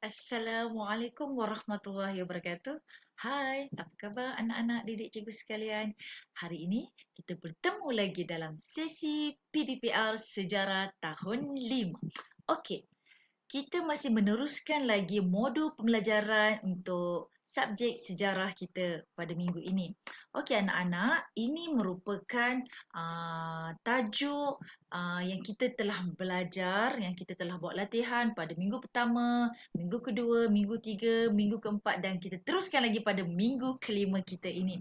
Assalamualaikum warahmatullahi wabarakatuh. Hai, apa khabar anak-anak didik cikgu sekalian? Hari ini kita bertemu lagi dalam sesi PDPR Sejarah Tahun 5. Okey, kita masih meneruskan lagi modul pembelajaran untuk subjek sejarah kita pada minggu ini. Okey anak-anak, ini merupakan tajuk yang kita telah belajar, yang kita telah buat latihan pada minggu pertama, minggu kedua, minggu tiga, minggu keempat dan kita teruskan lagi pada minggu kelima kita ini.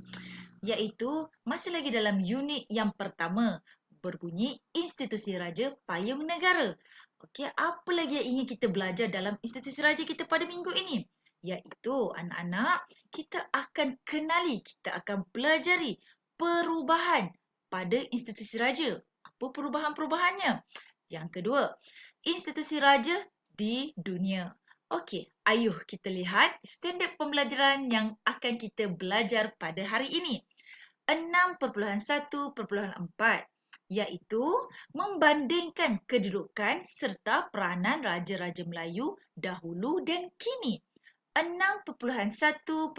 Iaitu masih lagi dalam unit yang pertama, berbunyi Institusi Raja Payung Negara. Okey, apa lagi yang ingin kita belajar dalam institusi raja kita pada minggu ini? Iaitu anak-anak, kita akan kenali, kita akan pelajari perubahan pada institusi raja. Apa perubahan-perubahannya? Yang kedua, institusi raja di dunia. Okey, ayuh kita lihat standard pembelajaran yang akan kita belajar pada hari ini. 6.1.4 iaitu membandingkan kedudukan serta peranan raja-raja Melayu dahulu dan kini. 6.1.5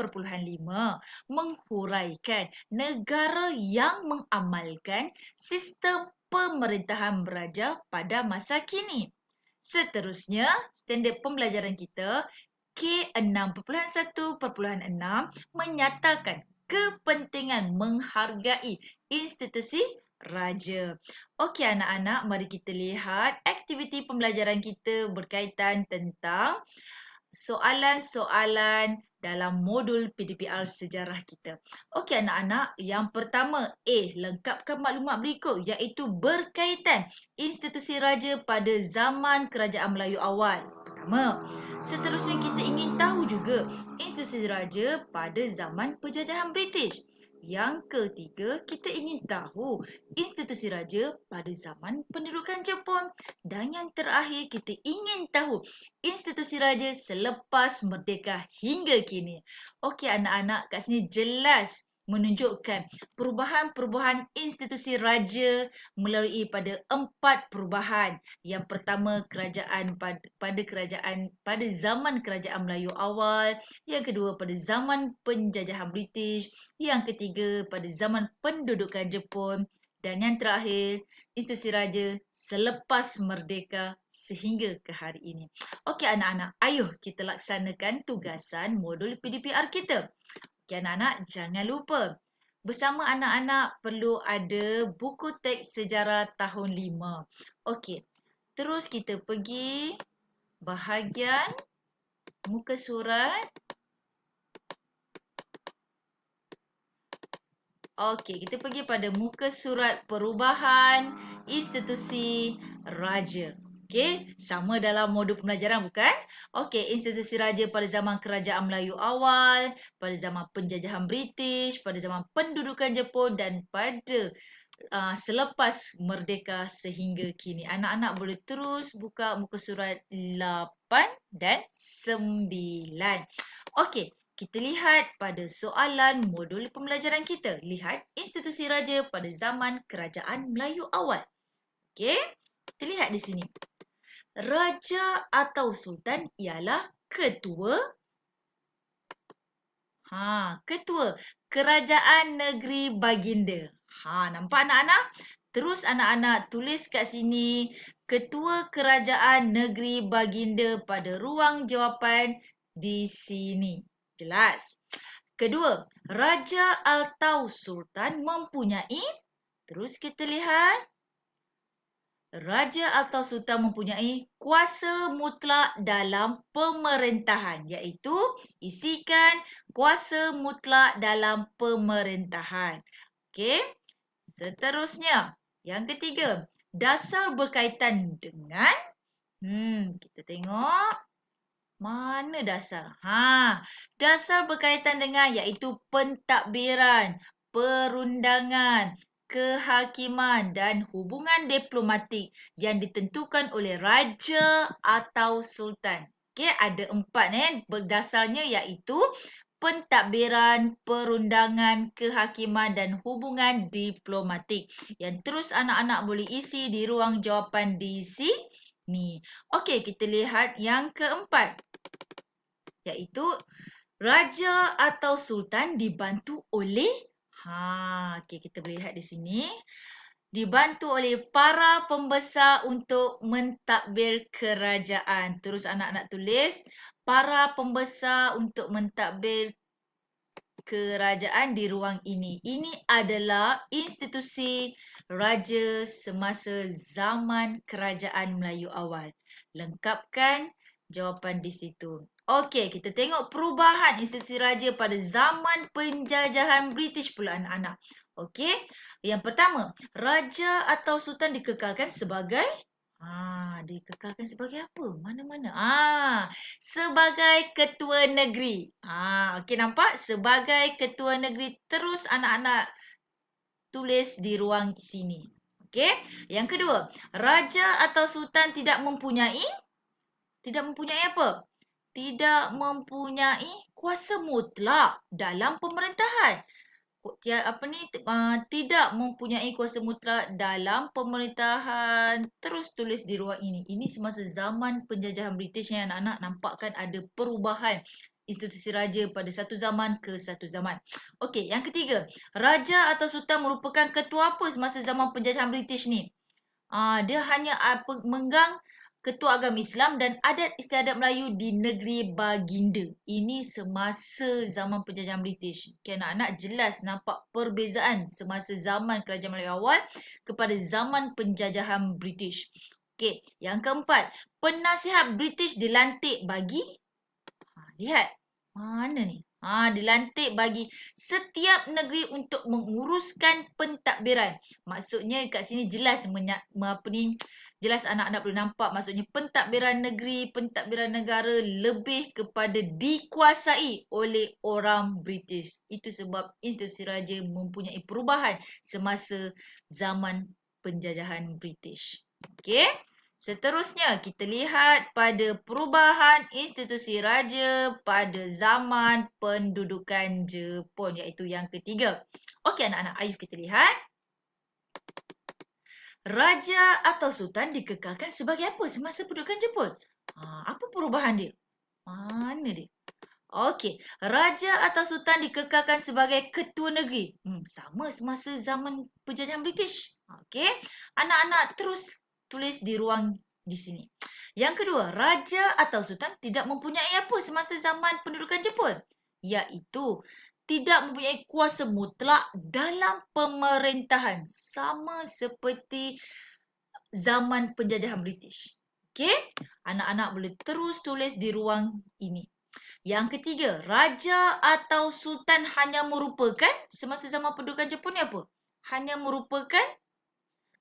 menghuraikan negara yang mengamalkan sistem pemerintahan beraja pada masa kini. Seterusnya, standard pembelajaran kita K6.1.6 menyatakan kepentingan menghargai institusi raja. Okey anak-anak, mari kita lihat aktiviti pembelajaran kita berkaitan tentang soalan-soalan dalam modul PDPR sejarah kita. Okey anak-anak, yang pertama A, lengkapkan maklumat berikut iaitu berkaitan institusi raja pada zaman kerajaan Melayu awal. Pertama, seterusnya kita ingin tahu juga institusi raja pada zaman penjajahan British. Yang ketiga, kita ingin tahu institusi raja pada zaman pendudukan Jepun. Dan yang terakhir, kita ingin tahu institusi raja selepas merdeka hingga kini. Okey anak-anak, kat sini jelas menunjukkan perubahan-perubahan institusi raja melalui pada 4 perubahan. Yang pertama, kerajaan pada zaman kerajaan Melayu awal, yang kedua pada zaman penjajahan British, yang ketiga pada zaman pendudukan Jepun dan yang terakhir institusi raja selepas merdeka sehingga ke hari ini. Okey anak-anak, ayuh kita laksanakan tugasan modul PDPR kita. Okey anak-anak, jangan lupa bersama anak-anak perlu ada buku teks sejarah tahun 5. Okey, terus kita pergi bahagian muka surat. Okey, kita pergi pada muka surat perubahan institusi raja. Okey, sama dalam modul pembelajaran bukan? Okey, institusi raja pada zaman kerajaan Melayu awal, pada zaman penjajahan British, pada zaman pendudukan Jepun dan pada selepas merdeka sehingga kini. Anak-anak boleh terus buka muka surat 8 dan 9. Okey, kita lihat pada soalan modul pembelajaran kita. Lihat institusi raja pada zaman kerajaan Melayu awal. Okey, kita lihat di sini. Raja atau sultan ialah ketua ketua kerajaan negeri baginda. Nampak anak-anak? Terus anak-anak tulis kat sini ketua kerajaan negeri baginda pada ruang jawapan di sini. Jelas. Kedua, raja atau sultan mempunyai, terus kita lihat, raja atau sultan mempunyai kuasa mutlak dalam pemerintahan, iaitu isikan kuasa mutlak dalam pemerintahan. Okey. Seterusnya, yang ketiga, dasar berkaitan dengan kita tengok mana dasar. Dasar berkaitan dengan iaitu pentadbiran, perundangan, kehakiman dan hubungan diplomatik yang ditentukan oleh raja atau sultan. Okey, ada 4 berdasarnya iaitu pentadbiran, perundangan, kehakiman dan hubungan diplomatik. Yang terus anak-anak boleh isi di ruang jawapan di sini. Okey, kita lihat yang keempat. iaitu raja atau sultan dibantu oleh okey, kita boleh lihat di sini. Dibantu oleh para pembesar untuk mentadbir kerajaan. Terus anak-anak tulis, para pembesar untuk mentadbir kerajaan di ruang ini. Ini adalah institusi raja semasa zaman kerajaan Melayu awal. Lengkapkan jawapan di situ. Okey, kita tengok perubahan institusi raja pada zaman penjajahan British pula anak-anak. Okey, yang pertama, raja atau sultan dikekalkan sebagai dikekalkan sebagai apa? Mana-mana? Sebagai ketua negeri. Okey nampak? Sebagai ketua negeri. Terus anak-anak tulis di ruang sini. Okey. Yang kedua, raja atau sultan tidak mempunyai apa? Tidak mempunyai kuasa mutlak dalam pemerintahan. Tidak mempunyai kuasa mutlak dalam pemerintahan. Terus tulis di ruang ini. Ini semasa zaman penjajahan British yang anak-anak nampakkan ada perubahan institusi raja pada satu zaman ke satu zaman. Okey, yang ketiga, raja atau sultan merupakan ketua apa semasa zaman penjajahan British ni? Dia hanya memegang ketua agama Islam dan adat istiadat Melayu di negeri Baginda. Ini semasa zaman penjajahan British. Okay, anak-anak jelas nampak perbezaan semasa zaman kerajaan Melayu awal kepada zaman penjajahan British. Okey, yang keempat, penasihat British dilantik bagi lihat. Mana ni? Dilantik bagi setiap negeri untuk menguruskan pentadbiran. Maksudnya kat sini jelas jelas anak-anak boleh nampak maksudnya pentadbiran negeri, pentadbiran negara lebih kepada dikuasai oleh orang British. Itu sebab institusi raja mempunyai perubahan semasa zaman penjajahan British. Okey? Seterusnya, kita lihat pada perubahan institusi raja pada zaman pendudukan Jepun, iaitu yang ketiga. Okey anak-anak, ayuh kita lihat. Raja atau sultan dikekalkan sebagai apa semasa pendudukan Jepun? Apa perubahan dia? Mana dia? Okey, raja atau sultan dikekalkan sebagai ketua negeri. Sama semasa zaman penjajahan British. Okey, anak-anak terus tulis di ruang di sini. Yang kedua, raja atau sultan tidak mempunyai apa semasa zaman pendudukan Jepun? Iaitu tidak mempunyai kuasa mutlak dalam pemerintahan. Sama seperti zaman penjajahan British. Okey, anak-anak boleh terus tulis di ruang ini. Yang ketiga, raja atau sultan hanya merupakan semasa zaman pendudukan Jepun ni apa? Hanya merupakan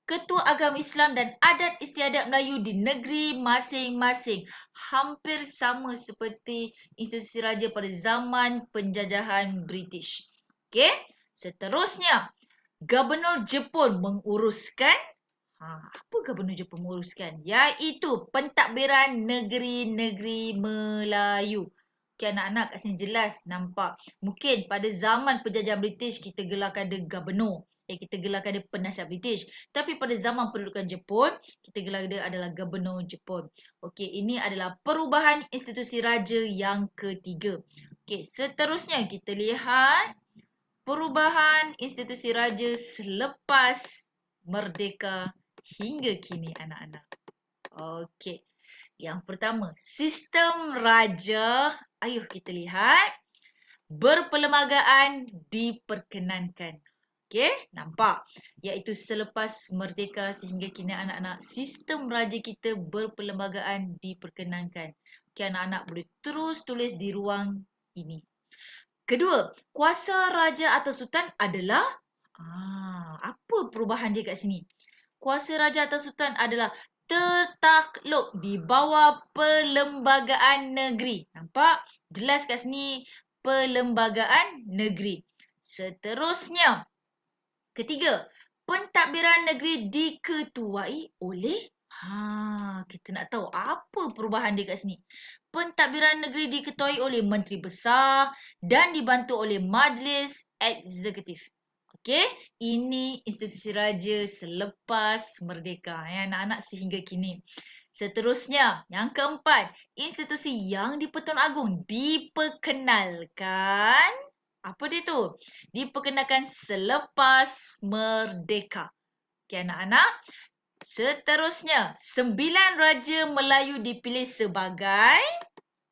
ketua agama Islam dan adat istiadat Melayu di negeri masing-masing. Hampir sama seperti institusi raja pada zaman penjajahan British. Okey, seterusnya, Gubernur Jepun menguruskan apa Gubernur Jepun menguruskan? Iaitu pentadbiran negeri-negeri Melayu. Okay, anak-anak kat sini jelas nampak. Mungkin pada zaman penjajahan British kita gelarkan dia Gubernur. Kita gelarkan dia penasihat British. Tapi pada zaman pendudukan Jepun, kita gelar dia adalah Gubernur Jepun. Okey, ini adalah perubahan institusi raja yang ketiga. Okey, seterusnya kita lihat perubahan institusi raja selepas merdeka hingga kini anak-anak. Okey. Yang pertama, sistem raja. Ayuh kita lihat. Berperlembagaan diperkenankan. Okey, nampak? Iaitu selepas merdeka sehingga kini anak-anak, sistem raja kita berperlembagaan diperkenankan. Okey, anak-anak boleh terus tulis di ruang ini. Kedua, kuasa raja atau sultan adalah apa perubahan dia kat sini? Kuasa raja atau sultan adalah tertakluk di bawah perlembagaan negeri. Nampak? Jelas kat sini perlembagaan negeri. Seterusnya, ketiga, pentadbiran negeri diketuai oleh kita nak tahu apa perubahan dia kat sini. Pentadbiran negeri diketuai oleh Menteri Besar dan dibantu oleh Majlis Eksekutif. Okey, ini institusi raja selepas merdeka anak-anak sehingga kini. Seterusnya, yang keempat, institusi yang di-Pertuan Agong diperkenalkan. Apa dia tu? Diperkenalkan selepas merdeka. Okey anak-anak. Seterusnya, 9 Raja Melayu dipilih sebagai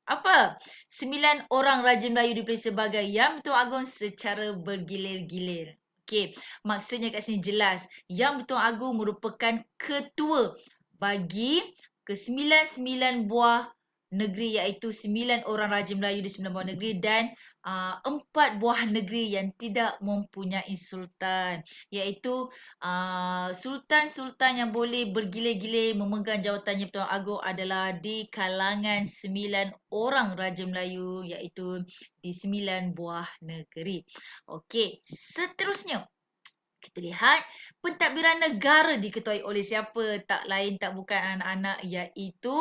apa? 9 orang Raja Melayu dipilih sebagai Yang Bertuan Agong secara bergilir-gilir. Okey, maksudnya kat sini jelas. Yang Bertuan Agong merupakan ketua bagi ke-9 buah negeri, iaitu 9 orang Raja Melayu di 9 buah negeri dan 4 buah negeri yang tidak mempunyai sultan, iaitu sultan-sultan yang boleh bergilir-gilir memegang jawatan Yang Bertuan Agong adalah di kalangan 9 orang Raja Melayu, iaitu di 9 buah negeri. Okey, seterusnya kita lihat pentadbiran negara diketuai oleh siapa? Tak lain tak bukan anak-anak, iaitu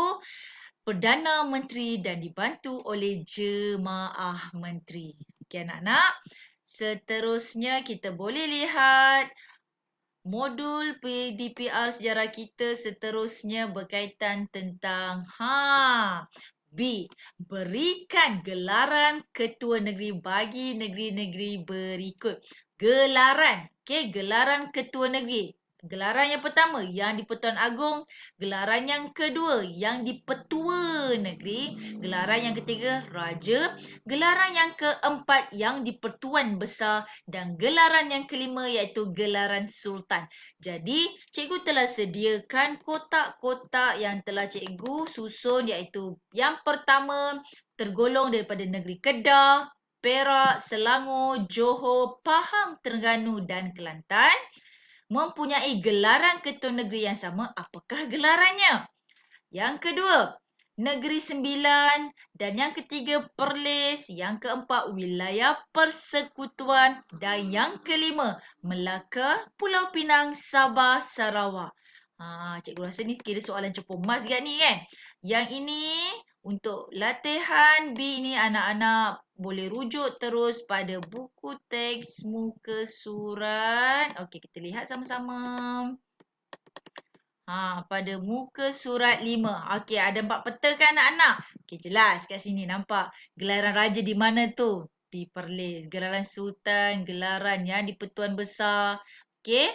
Perdana Menteri dan dibantu oleh Jemaah Menteri. Okey anak-anak. Seterusnya kita boleh lihat modul PDPR sejarah kita seterusnya berkaitan tentang B. Berikan gelaran ketua negeri bagi negeri-negeri berikut. Gelaran. Okey, gelaran ketua negeri. Gelaran yang pertama yang di-Pertuan Agong, gelaran yang kedua yang di-Petua Negeri, gelaran yang ketiga raja, gelaran yang keempat yang di-Pertuan Besar dan gelaran yang kelima iaitu gelaran sultan. Jadi, cikgu telah sediakan kotak-kotak yang telah cikgu susun, iaitu yang pertama tergolong daripada negeri Kedah, Perak, Selangor, Johor, Pahang, Terengganu dan Kelantan mempunyai gelaran ketua negeri yang sama. Apakah gelarannya? Yang kedua, Negeri Sembilan, dan yang ketiga Perlis, yang keempat Wilayah Persekutuan dan yang kelima Melaka, Pulau Pinang, Sabah, Sarawak. Cikgu rasa ni kira soalan cukup emas juga ni kan. Yang ini untuk latihan B ni anak-anak boleh rujuk terus pada buku teks muka surat. Okey, kita lihat sama-sama. Pada muka surat 5. Okey, ada 4 peta kan anak-anak? Okey, jelas kat sini nampak. Gelaran raja di mana tu? Di Perlis. Gelaran sultan, gelaran yang di Pertuan Besar. Okey.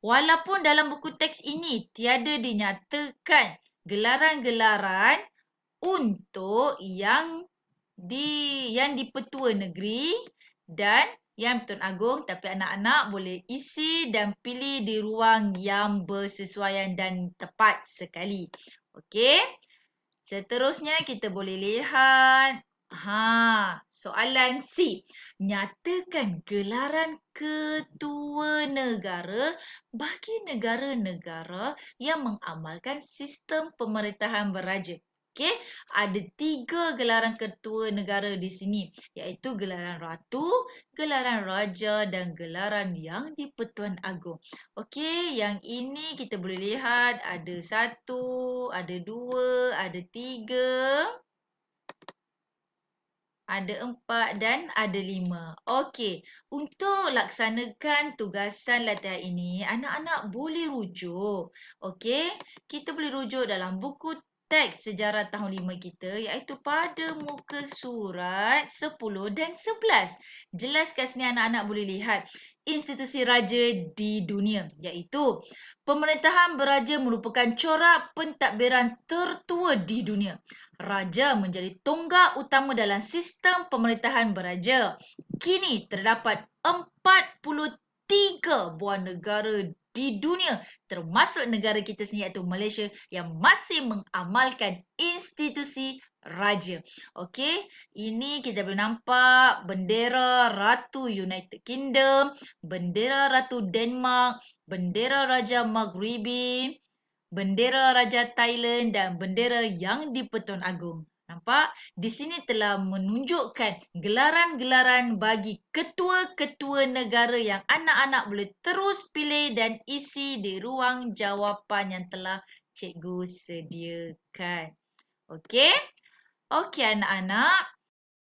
Walaupun dalam buku teks ini tiada dinyatakan gelaran-gelaran untuk yang di Petua Negeri dan Yang Bertuan Agong, tapi anak-anak boleh isi dan pilih di ruang yang bersesuaian dan tepat sekali. Okey. Seterusnya kita boleh lihat soalan C. Nyatakan gelaran ketua negara bagi negara-negara yang mengamalkan sistem pemerintahan beraja. Okey, ada 3 gelaran ketua negara di sini, iaitu gelaran ratu, gelaran raja dan gelaran yang di-Pertuan Agong. Okey, yang ini kita boleh lihat ada 1, ada 2, ada 3, ada 4 dan ada 5. Okey, untuk laksanakan tugasan latihan ini, anak-anak boleh rujuk. Okey, kita boleh rujuk dalam buku teks sejarah tahun 5 kita, iaitu pada muka surat 10 dan 11. Jelas kat sini anak-anak boleh lihat institusi raja di dunia, iaitu pemerintahan beraja merupakan corak pentadbiran tertua di dunia. Raja menjadi tonggak utama dalam sistem pemerintahan beraja. Kini terdapat 43 buah negara di dunia, termasuk negara kita sendiri iaitu Malaysia, yang masih mengamalkan institusi raja. Okey, ini kita boleh nampak bendera Ratu United Kingdom, bendera Ratu Denmark, bendera Raja Maghribi, bendera Raja Thailand dan bendera yang di-Pertuan Agong. Nampak? Di sini telah menunjukkan gelaran-gelaran bagi ketua-ketua negara yang anak-anak boleh terus pilih dan isi di ruang jawapan yang telah cikgu sediakan. Okey? Okey anak-anak.